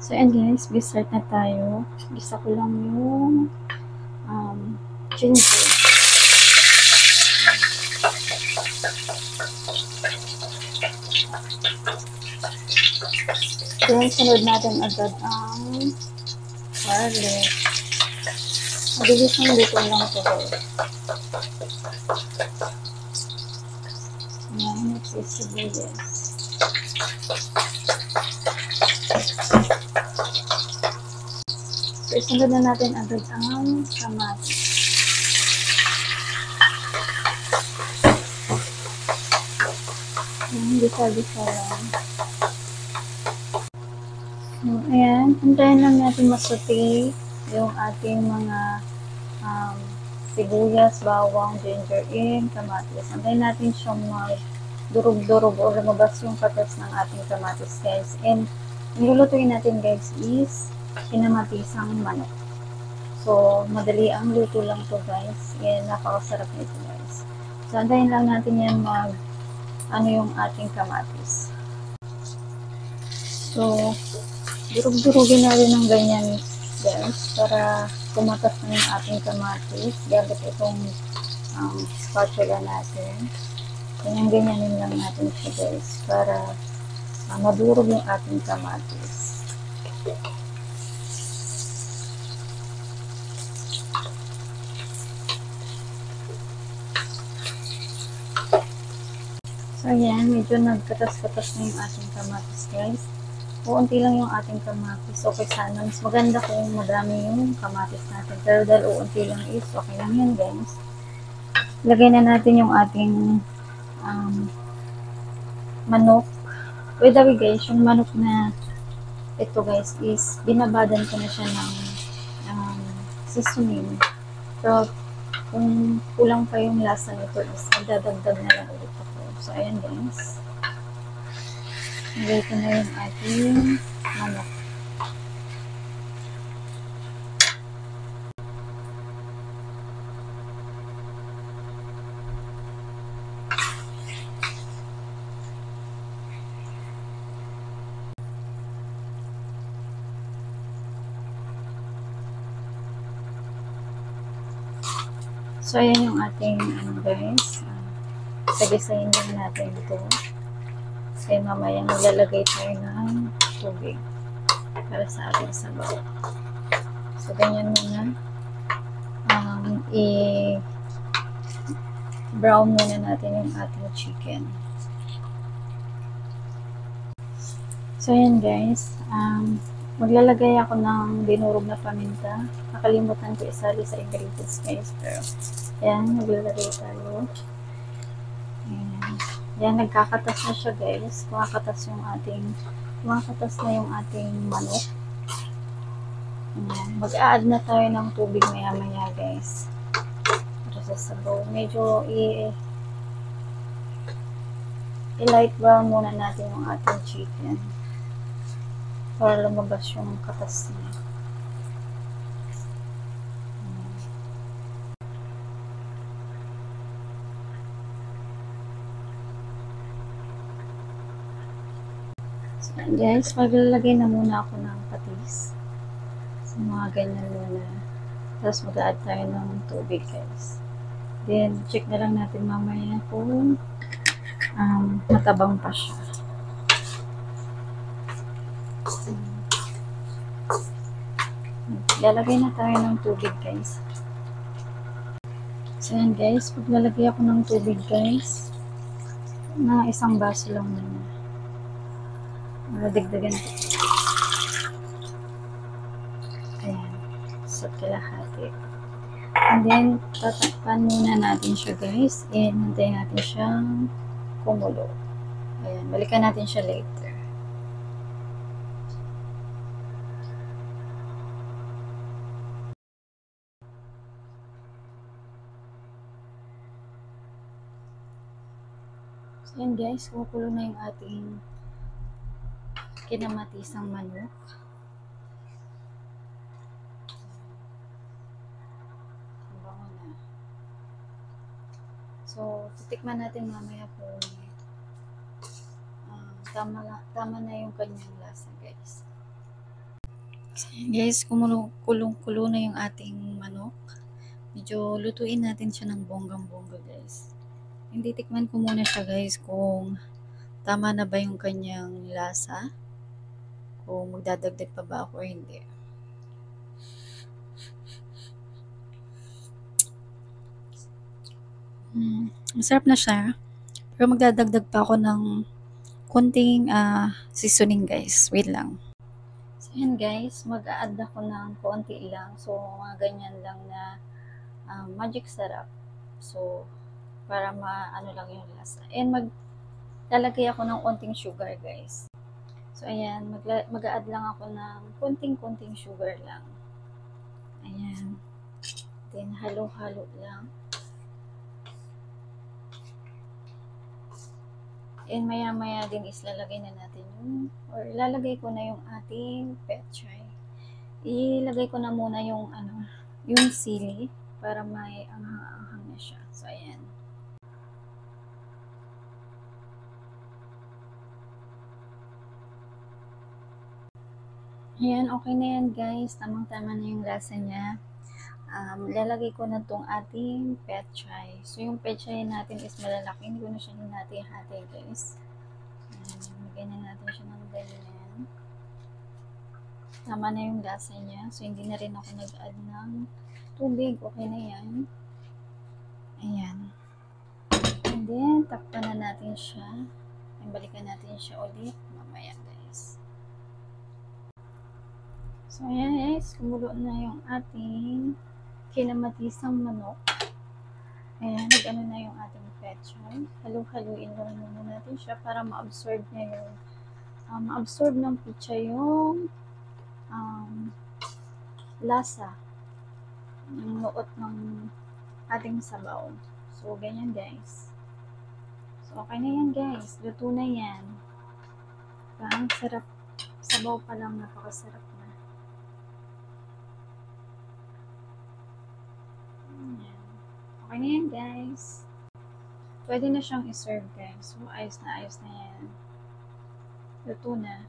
So, and guys, start na tayo. Gisa ko lang yung ginger. Then, sunod natin agad ang garlic. Mabilis ang luto lang ito, guys. Ayan, nagsisibuyas. So, isunod na natin agad ang kamatis. Ayan, gisa-gisa lang. So, ayan, hintayin lang natin masote yung ating mga sibuyas, bawang, ginger, and kamatis. Hintayin natin siyang durog-durog o lumabas yung katas ng ating kamatis, guys. And nilulutuin natin, guys, is kinamatisang manok. So, madali ang luto lang to, guys. And napakasarap nito, guys. So, hintayin lang natin yan yung ating kamatis. So, durug-durugin natin ng ganyan, guys, para kumatas na yung ating kamatis gamit itong spatula natin. Ganyan-ganyanin lang natin siya, guys, para madurog yung ating kamatis. So, ayan, medyo nagkatas-katas na yung ating kamatis, guys. Uunti lang yung ating kamatis. Okay sana. Mas maganda kung madami yung kamatis natin. Pero dahil uunti lang is okay lang yan, guys. Lagay na natin yung ating manok. By the way, guys, yung manok na ito, guys, is binabadan ko na siya ng seasoning. So, kung kulang pa yung lasa nito is magdadagdag na lang ulit ako. So, ayan, guys. Lagay ko na yung ating manok. So, ayan yung ating, guys. Sagisayin lang natin ito. Kasi mamaya maglalagay tayo ng tubig para sa ating sabaw. So, ganyan muna. I-brown muna natin yung ating chicken. So, ayan, guys. Maglalagay ako ng dinurog na paminta. Nakalimutan ko isali sa ingredients, guys. Pero, ayan, maglalagay tayo. Ayan. Yan, nagkakatas na siya, guys. Kumakatas na yung ating manok. Ayan. Mag-a-add na tayo ng tubig maya-maya, guys. Para sa sabaw. Medyo i-light brown muna natin yung ating chicken. Para lumabas yung katas niya. So, guys, maglalagay na muna ako ng patis. So, mga ganyan muna. Tapos mag-add tayo ng tubig, guys. Then, check na lang natin mamaya kung matabang pa siya. Lalagay na tayo ng tubig, guys. So, yan, guys. Paglalagay ako ng tubig, guys, na isang baso lang muna. Dagdagan ko. Ayan. So, kalahati. And then, tatakpan muna natin siya, guys. And, hintayin natin siyang kumulo. Ayan. Balikan natin siya later. So, yan, guys. Kumukulo na yung ating kinamatisang manok. So, titikman natin mamaya kung tama na yung kanyang lasa, guys. Guys, kulong-kulo na yung ating manok. Medyo lutuin natin siya ng bonggang-bongga, guys. Hindi, tikman ko muna siya, guys, kung tama na ba yung kanyang lasa. Kung magdadagdag pa ba ako o hindi. Masarap na siya. Pero magdadagdag pa ako ng konting seasoning, guys. Wait lang. So, yan guys. Mag-a-add ako ng konti lang. So, mga ganyan lang na magic sarap. So, para maano lang yung lasa. And maglalagay ako ng konting sugar, guys. So, ayan. Mag-a-add lang ako ng konting-konting sugar lang. Ayan. Then, halo-halo lang. And maya-maya din is lalagay na natin or ilalagay ko na yung ating pechay. Ilagay ko na muna yung yung sili para may anghang-anghang na siya. So, ayan. Ayan, okay na yan guys. Tamang-tama na yung lasa niya. Lalagay ko na tong ating pechay. So, yung pechay natin is malalaki. Hindi ko na siya hinati-hati guys. Lagay na natin siya ng ganyan. Tama na yung lasa niya. So, hindi na rin ako nag-add ng tubig. Okay na yan. Ayan. And then, takpan na natin siya. And balikan natin siya ulit mamaya guys. So, ayan guys. Kumulo na yung ating kinamatisang manok. Ayan, nag-ano na yung ating pechay. Halu-haluin lang muna natin siya para ma-absorb niya yung ma-absorb ng pechay yung lasa, yung nuot ng ating sabaw. So, ganyan guys. So, okay na yan guys. Luto na yan. Ang sarap. Sabaw pa lang, napakasarap na. Ayan. Okay na yan guys. Pwede na siyang iserve guys. So, ayos na yan. Luto na.